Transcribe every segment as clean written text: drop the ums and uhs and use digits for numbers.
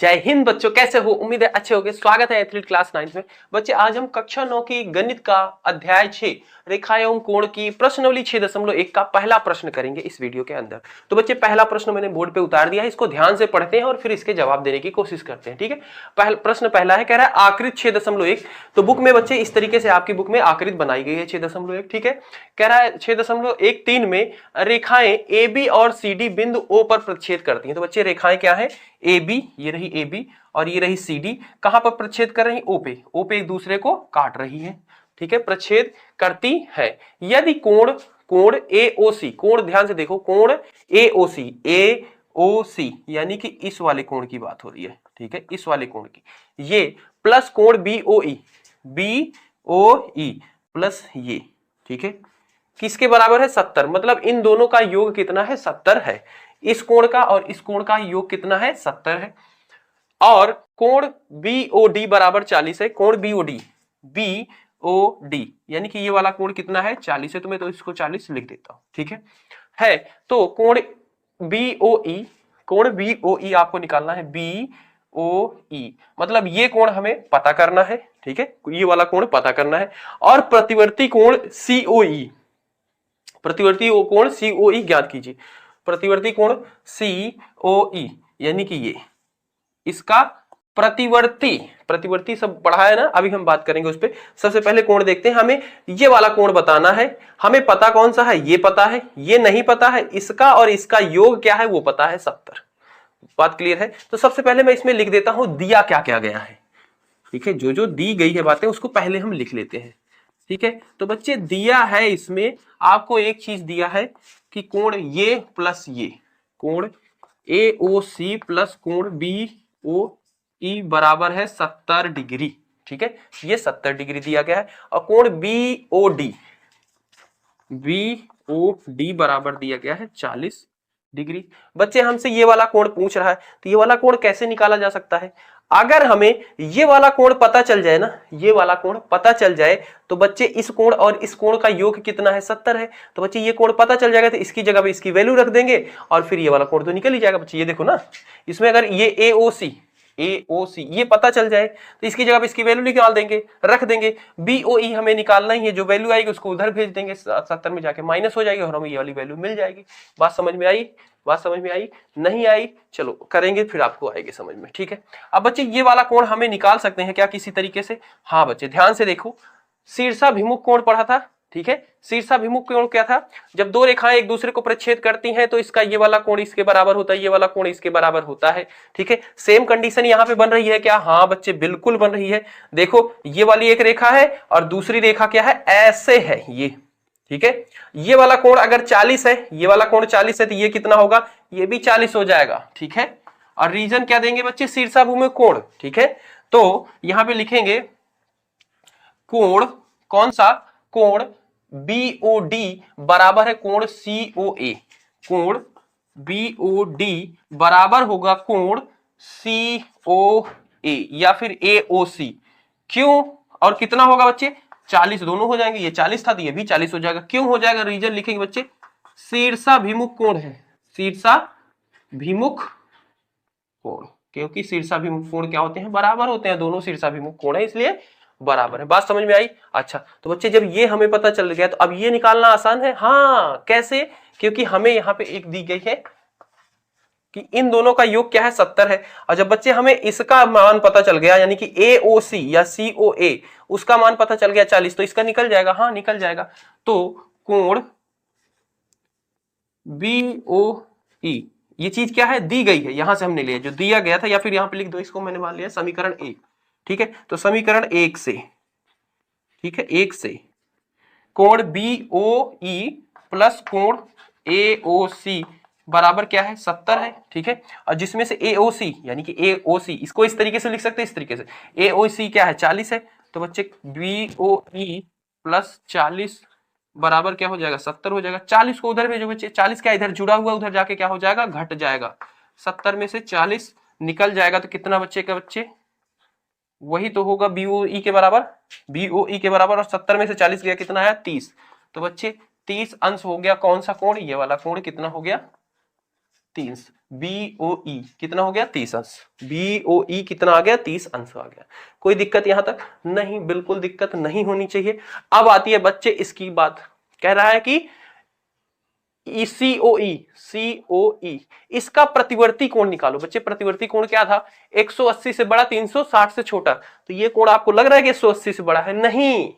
जय हिंद बच्चों, कैसे हो? उम्मीद है अच्छे होंगे। स्वागत है एथलीट क्लास 9 में। बच्चे आज हम कक्षा 9 की गणित का अध्याय 6 रेखा एवं कोण की प्रश्नावली 6.1 का पहला प्रश्न करेंगे इस वीडियो के अंदर। तो बच्चे पहला प्रश्न मैंने बोर्ड पे उतार दिया है, इसको ध्यान से पढ़ते हैं और फिर इसके जवाब देने की कोशिश करते हैं। ठीक है, प्रश्न पहला है, कह रहा है आकृत 6.1। तो बुक में बच्चे इस तरीके से आपकी बुक में आकृत बनाई गई है 6.1। ठीक है, कह रहा है 6.13 में रेखाएं ए बी और सी डी बिंदु ओ पर प्रतिच्छेद करती हैं। तो बच्चे रेखाएं क्या है? ए बी, ये रही ए बी और ये रही सी डी, कहां पर प्रतिच्छेद कर रही? ओ पे। ओ पे एक दूसरे को काट रही है। ठीक है, प्रतिच्छेद करती है। यदि कोण कोण एओसी, कोण ध्यान से देखो, कोण एओसी, एओसी यानी कि इस वाले कोण की बात हो रही है। ठीक है, इस वाले कोण की, ये प्लस कोण बीओई, बीओई प्लस ये, ठीक है, किसके बराबर है? 70। मतलब इन दोनों का योग कितना है? 70 है। इस कोण का और इस कोण का योग कितना है? 70 है। और कोण बीओडी बराबर 40 है। कोण बीओडी, बीओडी यानी कि ये वाला कोण कितना है? 40 है। तो मैं तो इसको 40 लिख देता हूं। ठीक है। तो कोण बीओई, कोण बीओई आपको निकालना है, बीओई मतलब ये कोण हमें पता करना है। ठीक है, ये वाला कोण पता करना है। और प्रतिवर्ती कोण सीओई, प्रतिवर्ती कोण सीओई ज्ञात कीजिए। प्रतिवर्ती कोण सीओई यानी कि ये इसका प्रतिवर्ती, प्रतिवर्ती सब पढ़ा है ना, अभी हम बात करेंगे उस पर। सबसे पहले कोण देखते हैं, हमें ये वाला कोण बताना है। हमें पता कौन सा है? ये पता है, ये नहीं पता है। इसका और इसका योग क्या है वो पता है, 70। बात क्लियर है? तो सबसे पहले मैं इसमें लिख देता हूं दिया क्या क्या गया है। ठीक है, जो जो दी गई है बातें उसको पहले हम लिख लेते हैं। ठीक है, तो बच्चे दिया है, इसमें आपको एक चीज दिया है कि कोण ये प्लस ये, कोण एओसी प्लस कोण बीओई बराबर है 70 डिग्री। ठीक है, ये 70 डिग्री दिया गया है। और कोण बीओडी, बीओडी बराबर दिया गया है 40 डिग्री। बच्चे हमसे ये वाला कोण पूछ रहा है, तो ये वाला कोण कैसे निकाला जा सकता है? अगर हमें ये वाला कोण पता चल जाए ना, ये वाला कोण पता चल जाए, तो बच्चे इस कोण और इस कोण का योग कितना है? 70 है। तो बच्चे ये कोण पता चल जाएगा तो इसकी जगह पे इसकी वैल्यू रख देंगे और फिर ये वाला कोण तो निकल ही जाएगा। बच्चे ये देखो ना, इसमें अगर ये एओसी, एओसी ये पता चल जाए तो इसकी जगह पे इसकी वैल्यू निकाल देंगे, रख देंगे। बीओई हमें निकालना ही है, जो वैल्यू आएगी उसको उधर भेज देंगे, 70 में जाके माइनस हो जाएगी और हमें ये वाली वैल्यू मिल जाएगी। बात समझ में आई? बात समझ में आई? नहीं आई? चलो करेंगे फिर आपको आएगी समझ में। ठीक है, अब बच्चे ये वाला कोण हमें निकाल सकते हैं क्या किसी तरीके से? हाँ बच्चे ध्यान से देखो, शीर्षाभिमुख कोण पढ़ा था। ठीक है, शीर्षाभिमुख कोण क्या था? जब दो रेखाएं एक दूसरे को प्रतिच्छेद करती हैं तो इसका ये वाला कोण इसके बराबर होता है, ये वाला कोण इसके बराबर होता है। ठीक है, सेम कंडीशन यहां पे बन रही है क्या? हाँ बच्चे बिल्कुल बन रही है। देखो ये वाली एक रेखा है और दूसरी रेखा क्या है? ऐसे है ये। ठीक है, ये वाला कोण अगर 40 है, ये वाला कोण 40 है, तो ये कितना होगा? ये भी 40 हो जाएगा। ठीक है, और रीजन क्या देंगे बच्चे? शीर्षाभिमुख कोण। ठीक है, तो यहां पे लिखेंगे कोण, कौन सा? कोण बीओडी बराबर है कोण सीओए। कोण बीओडी बराबर होगा कोण सीओए या फिर एओसी। क्यों? और कितना होगा बच्चे? 40 दोनों हो जाएंगे। ये 40 था तो ये भी 40 हो जाएगा। क्यों हो जाएगा? रीजन लिखेंगे बच्चे, शीर्षाभिमुख कोण है, शीर्षाभिमुख कोण, क्योंकि शीर्षाभिमुख कोण क्या होते हैं? बराबर होते हैं। दोनों शीर्षाभिमुख कोण है इसलिए बराबर है। बात समझ में आई? अच्छा, तो बच्चे जब ये हमें पता चल गया तो अब ये निकालना आसान है। हाँ कैसे? क्योंकि हमें यहाँ पे एक दी गई है कि इन दोनों का योग क्या है? 70 है। और जब बच्चे हमें इसका मान पता चल गया, यानी कि एओसी या सीओए उसका मान पता चल गया 40, तो इसका निकल जाएगा। हाँ निकल जाएगा। तो कोण बीओई, ये चीज क्या है? दी गई है, यहां से हमने लिया जो दिया गया था, या फिर यहां पे लिख दो इसको, मैंने मान लिया समीकरण 1। ठीक है, तो समीकरण 1 से, ठीक है, 1 से कोण बीओई प्लस कोण एओसी बराबर क्या है? 70 है। ठीक है, और जिसमें से एओसी यानी कि एओसी इसको इस तरीके से लिख सकते हैं, इस तरीके से। एओसी क्या है? 40 है। तो बच्चे बीओई प्लस 40 बराबर क्या हो जाएगा? 70 हो जाएगा। 40 को उधर भेजो बच्चे, 40 क्या इधर जुड़ा हुआ, उधर जाके क्या हो जाएगा? घट जाएगा। 70 में से 40 निकल जाएगा तो कितना बच्चे का? बच्चे वही तो होगा बीओई के बराबर, बीओई के बराबर। और 70 में से 40 गया, कितना आया? 30। तो बच्चे 30 अंश हो गया कौन सा कोण? ये वाला कोण कितना हो गया? 30, BOE कितना हो गया 30 अंश, BOE कितना आ गया 30 अंश आ गया। कोई दिक्कत यहां तक नहीं, बिल्कुल दिक्कत नहीं होनी चाहिए। अब आती है बच्चे इसकी बात, कह रहा है कि COE इसका प्रतिवर्ती कोण निकालो। बच्चे प्रतिवर्ती कोण क्या था, 180 से बड़ा 360 से छोटा, तो ये कोण आपको लग रहा है कि 180 से बड़ा है, नहीं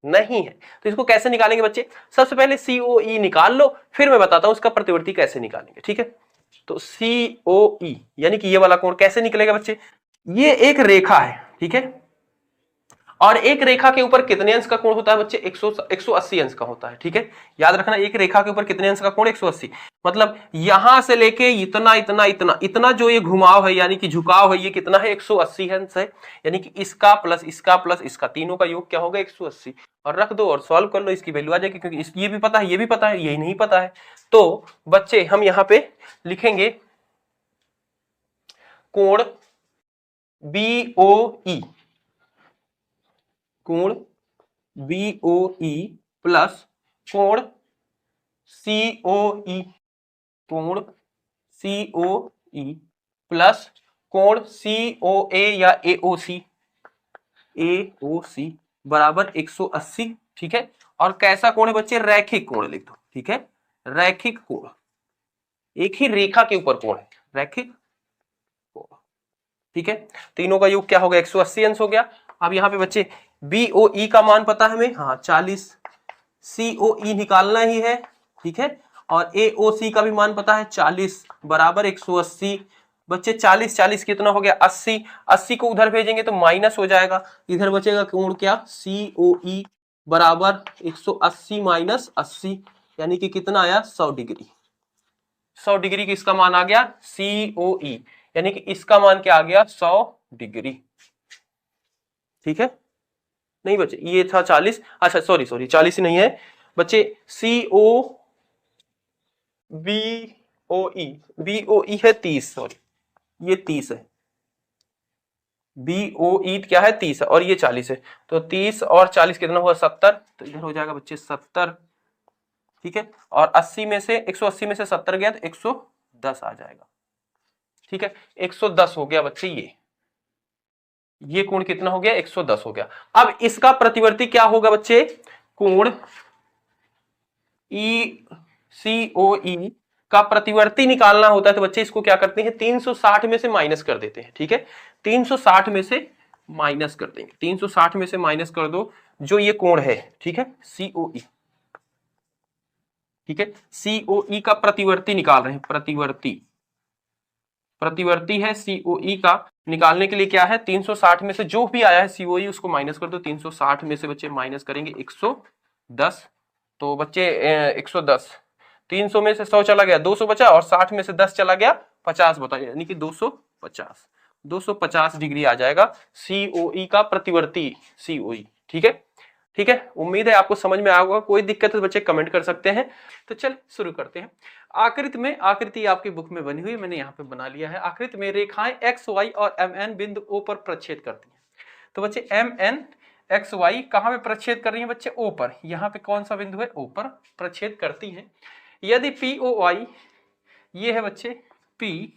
नहीं है। तो इसको कैसे निकालेंगे बच्चे, सबसे पहले COE निकाल लो, फिर मैं बताता हूं इसका प्रतिवर्ती कैसे निकालेंगे, ठीक है। तो COE यानी कि ये वाला कोण कैसे निकलेगा बच्चे, ये एक रेखा है, ठीक है, और एक रेखा के ऊपर कितने अंश का कोण होता है बच्चे, 180 अंश का होता है, ठीक है। याद रखना, एक रेखा के ऊपर कितने अंश का कोण, 180। मतलब यहां से लेके इतना इतना इतना इतना जो ये घुमाव है यानी कि झुकाव है, ये कितना है, 180 अंश है। यानी कि इसका प्लस इसका तीनों का योग क्या होगा, 180। और रख दो और सॉल्व कर लो, इसकी वैल्यू आ जाएगी, क्योंकि ये भी पता है, ये भी पता है, यही नहीं पता है। तो बच्चे हम यहां पे लिखेंगे कोण BOE, कोण BOE प्लस कोण COE, कोण COE प्लस कोण COA या AOC बराबर 180, ठीक है। और कैसा कोण है बच्चे, रैखिक कोण लिख दो, ठीक है, रैखिक कोण, एक ही रेखा के ऊपर कोण है, रैखिक कोण, ठीक है। तीनों का योग क्या हो गया, 180 अंश हो गया। अब यहाँ पे बच्चे BOE का मान पता है हमें, हाँ 40, COE निकालना ही है, ठीक है। और AOC का भी मान पता है 40 बराबर 180। बच्चे 40 40 कितना हो गया 80, 80 को उधर भेजेंगे तो माइनस हो जाएगा, इधर बचेगा कोण क्या, COE बराबर 180 माइनस 80, यानी कि कितना आया 100 डिग्री। 100 डिग्री की इसका मान आ गया COE, यानी कि इसका मान क्या आ गया 100 डिग्री, ठीक है। नहीं बच्चे ये था 40, अच्छा सॉरी 40 ही नहीं है बच्चे, BOE है 30, सॉरी ये 30 है, BOE क्या है 30 है और ये 40 है, तो 30 और 40 कितना हुआ 70, तो इधर हो जाएगा बच्चे 70, ठीक है। और 80 में से 180 में से 70 गया तो 110 आ जाएगा, ठीक है। 110 हो गया बच्चे, ये कोण कितना हो गया 110 हो गया। अब इसका प्रतिवर्ती क्या होगा बच्चे, कोण COE का प्रतिवर्ती निकालना होता है, तो बच्चे इसको क्या करते हैं 360 में से माइनस कर देते हैं, ठीक है। 360 में से माइनस कर देंगे, 360 में से माइनस कर दो जो ये कोण है, ठीक है, COE, ठीक है। COE का प्रतिवर्ती निकाल रहे हैं, प्रतिवर्ती है COE का, निकालने के लिए क्या है 360 में से जो भी आया है COE उसको माइनस कर दो, 360 में से बच्चे माइनस करेंगे 110, तो बच्चे 110, 300 में से 100 चला गया 200 बचा, और 60 में से 10 चला गया 50 बता, यानी कि 250 डिग्री आ जाएगा COE का प्रतिवर्ती COE, ठीक है। ठीक है, उम्मीद है आपको समझ में आया होगा, कोई दिक्कत है तो बच्चे कमेंट कर सकते हैं। तो चल शुरू करते हैं। आकृति आपकी बुक में बनी हुई, मैंने यहाँ पे बना लिया है। आकृति में रेखाएं एक्स वाई और MN बिंदु O पर प्रच्छेद करती हैं। तो बच्चे MN एक्स वाई कहाँ पे प्रच्छेद कर रही है बच्चे, O पर। यहाँ पे कौन सा बिंदु है, O पर प्रच्छेद करती हैं। यदि POI, ये है बच्चे POI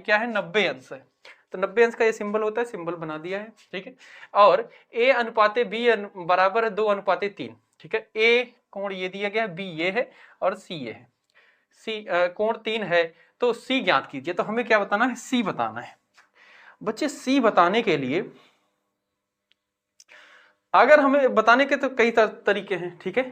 क्या है 90 अंश है, तो 90 अंश का ये सिंबल होता है, सिंबल बना दिया है, ठीक है। और A अनुपाते B बराबर है 2:3, ठीक है। A कोण ये दिया गया है, B ये है और C ये है। C कोण 3 है तो C ज्ञात कीजिए। तो हमें क्या बताना है, C बताना है। बच्चे C बताने के लिए अगर हमें बताने के तो कई तरीके हैं, ठीक है,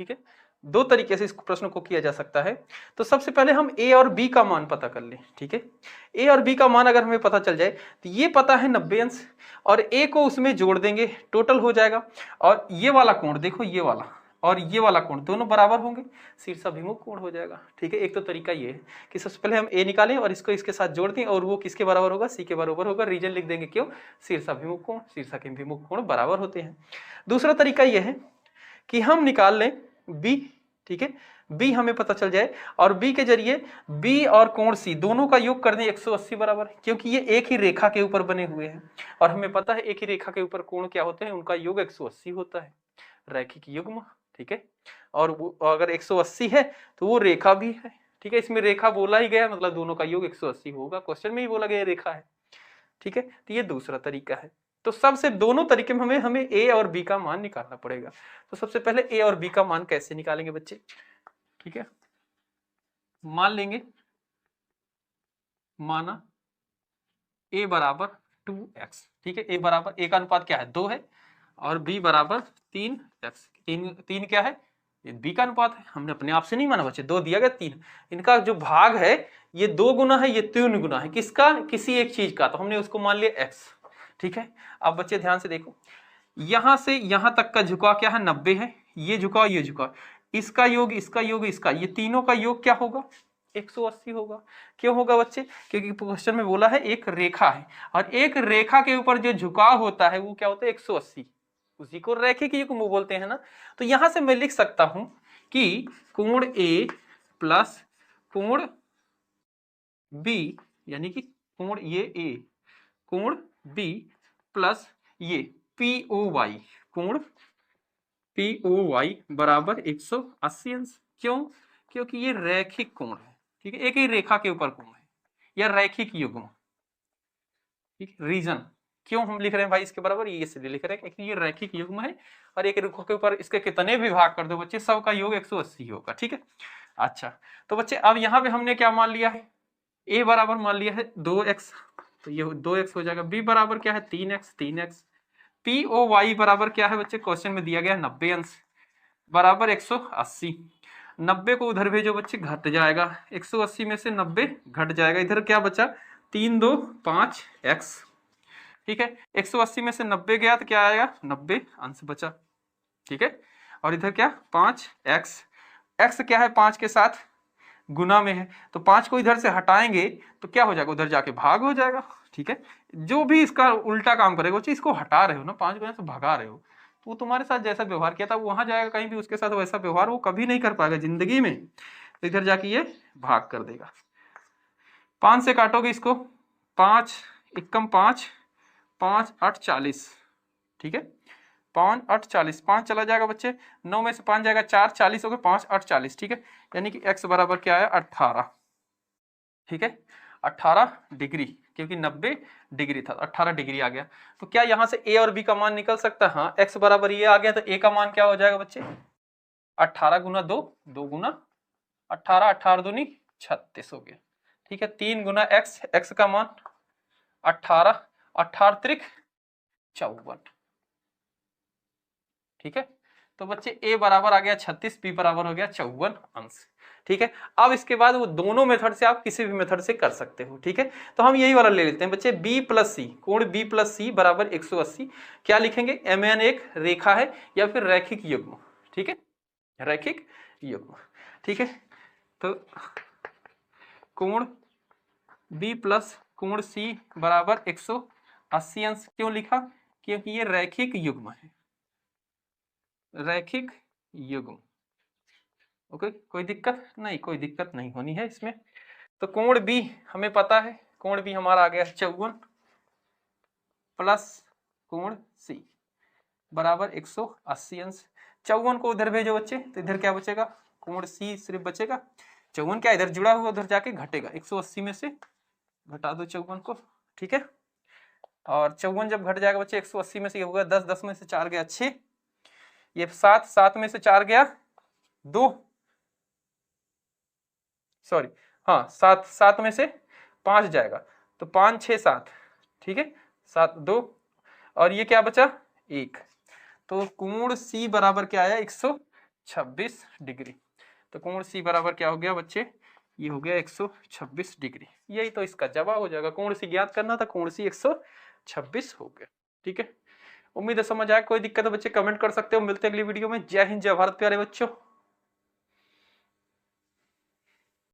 ठीक है। दो तरीके से इस प्रश्न को किया जा सकता है। तो सबसे पहले हम A और B का मान पता कर लें, ठीक है। A और B का मान अगर हमें पता चल जाए तो ये पता है 90 अंश, और A को उसमें जोड़ देंगे, टोटल हो जाएगा। और ये वाला कोण देखो, ये वाला और ये वाला कोण दोनों बराबर होंगे, शीर्षाभिमुख कोण हो जाएगा, ठीक है। एक तो तरीका ये है कि सबसे पहले हम A निकालें और इसको इसके साथ जोड़ दें, और वो किसके बराबर होगा, C के बराबर होगा। रीजन लिख देंगे, क्यों, शीर्षाभिमुख कोण शीर्षाभिमुख कोण बराबर होते हैं। दूसरा तरीका यह है कि हम निकाल लें B, ठीक है। B हमें पता चल जाए और B के जरिए B और कोण C दोनों का योग कर दें 180 बराबर, क्योंकि ये एक ही रेखा के ऊपर बने हुए हैं और हमें पता है एक ही रेखा के ऊपर कोण क्या होते हैं, उनका योग 180 होता है, रैखिक युग्म, ठीक है। और वो अगर 180 है तो वो रेखा भी है, ठीक है, इसमें रेखा बोला ही गया, मतलब दोनों का योग 180 होगा, क्वेश्चन में ही बोला गया रेखा है। ठीक है, तो ये दूसरा तरीका है। तो सबसे दोनों तरीके में हमें ए और बी का मान निकालना पड़ेगा। तो सबसे पहले ए और बी का मान कैसे निकालेंगे बच्चे? ठीक है, मान लेंगे, माना a बराबर 2x। ठीक है, a बराबर, a का अनुपात क्या है 2 है, और b बराबर 3x। तीन क्या है? ये b का अनुपात है, हमने अपने आप से नहीं माना बच्चे, 2 दिया गया 3, इनका जो भाग है ये 2 गुना है, ये 3 गुना है, किसका? किसी एक चीज का, तो हमने उसको मान लिया x। ठीक है, अब बच्चे ध्यान से देखो, यहां से यहां तक का झुकाव क्या है? 90 है, ये झुकाव, ये झुकाव, इसका योग, इसका योग, इसका, ये तीनों का योग क्या होगा? 180 होगा। क्यों होगा बच्चे? क्योंकि क्वेश्चन में बोला है एक रेखा है, और एक रेखा के ऊपर जो झुकाव होता है वो क्या होता है? 180, उसी को रैखिक युग्म बोलते हैं ना। तो यहां से मैं लिख सकता हूं कि कोण ए प्लस कोण बी, यानी कि कोण ये ए, कोण बी प्लस ये POY, कोण POY बराबर 180 अंश। क्यों? क्योंकि ये रैखिक कोण है। ठीक है, एक ही रेखा के ऊपर कोण है, या रैखिक युग्म। ठीक, रीजन क्यों हम लिख रहे हैं भाई इसके बराबर, ये इसलिए लिख रहे हैं कि ये रैखिक युग्म है, और एक रेखा के ऊपर इसके कितने भी भाग कर दो बच्चे, सबका योग 180 होगा। ठीक है, अच्छा, तो बच्चे अब यहाँ पे हमने क्या मान लिया है? a बराबर मान लिया है 2x, तो ये 2x हो जाएगा। b बराबर क्या है? 3x। POY बराबर क्या है बच्चे? क्वेश्चन में दिया गया 90 अंश, बराबर 180। 90 को उधर भेजो बच्चे, घट जाएगा, 180 में से 90 घट जाएगा, इधर क्या बचा? 3 2 5x। ठीक है, 180 में से 90 गया तो क्या आएगा? 90 अंश बचा। ठीक है, और इधर क्या? 5x। x क्या है? 5 के साथ गुना में है, तो 5 को इधर से हटाएंगे तो क्या हो जाएगा? उधर जाके भाग हो जाएगा। ठीक है, जो भी इसका उल्टा काम करेगा, इसको हटा रहे हो ना, 5 को यहाँ से भगा रहे हो, तो वो तुम्हारे साथ जैसा व्यवहार किया था वो वहां जाएगा, कहीं भी उसके साथ वैसा व्यवहार वो कभी नहीं कर पाएगा जिंदगी में, तो इधर जाके ये भाग कर देगा। 5 से काटोगे इसको, 5 एकम 5, 5 8 40। ठीक है, 5 8 40, 5 चला जाएगा बच्चे, 9 में से 5 जाएगा 4, 40 हो गए, 5 8 40। ठीक है, यानी कि x बराबर क्या है? 18। ठीक है, 18 डिग्री, क्योंकि 90 डिग्री था, 18 डिग्री आ गया। तो क्या यहाँ से a और b का मान निकल सकता है? हाँ, x बराबर ये आ गया, तो a का मान क्या हो जाएगा बच्चे? 18 गुना 2, 2 गुना 18, 18 दूनी 36 हो गया। ठीक है, 3 गुना x, x का मान 18, 18 त्रिक 54। ठीक है, तो बच्चे a बराबर आ गया 36, b बराबर हो गया 54 अंश। ठीक है, अब इसके बाद वो दोनों मेथड से आप किसी भी मेथड से कर सकते हो। ठीक है, तो हम यही वाला ले लेते हैं बच्चे, b प्लस सी, कोण b प्लस सी बराबर 180। क्या लिखेंगे? mn एक रेखा है या फिर रैखिक युग्म। ठीक है, रैखिक युग्म। ठीक है, तो कोण b प्लस कोण c बराबर 180 अंश क्यों लिखा? क्योंकि ये रैखिक युग्म है, रैखिक युग्म। ओके, कोई दिक्कत नहीं? कोई दिक्कत नहीं होनी है इसमें। तो कोण बी हमें पता है, कोण बी हमारा आ गया 54 प्लस कोण सी बराबर 180 अंश। 54 को उधर भेजो बच्चे, तो इधर क्या बचेगा? कोण सी सिर्फ बचेगा। 54 क्या इधर जुड़ा हुआ, उधर जाके घटेगा, 180 में से घटा दो 54 को। ठीक है, और 54 जब घट जाएगा बच्चे 180 में से, ये होगा 10, 10 में से 4 गया 6, ये 7, 7 में से 4 गया 2, सॉरी हाँ 7, 7 में से 5 जाएगा, तो 5 6 7। ठीक है, 7 2, और ये क्या बचा? 1। तो कोण सी बराबर क्या आया? 126 डिग्री। तो कोण सी बराबर क्या हो गया बच्चे? ये हो गया 126 डिग्री। यही तो इसका जवाब हो जाएगा, कोण सी ज्ञात करना था, कोण सी 126 हो गया। ठीक है, उम्मीद है समझ आया। कोई दिक्कत है बच्चे कमेंट कर सकते हो। मिलते हैं अगली वीडियो में। जय हिंद, जय भारत प्यारे बच्चों।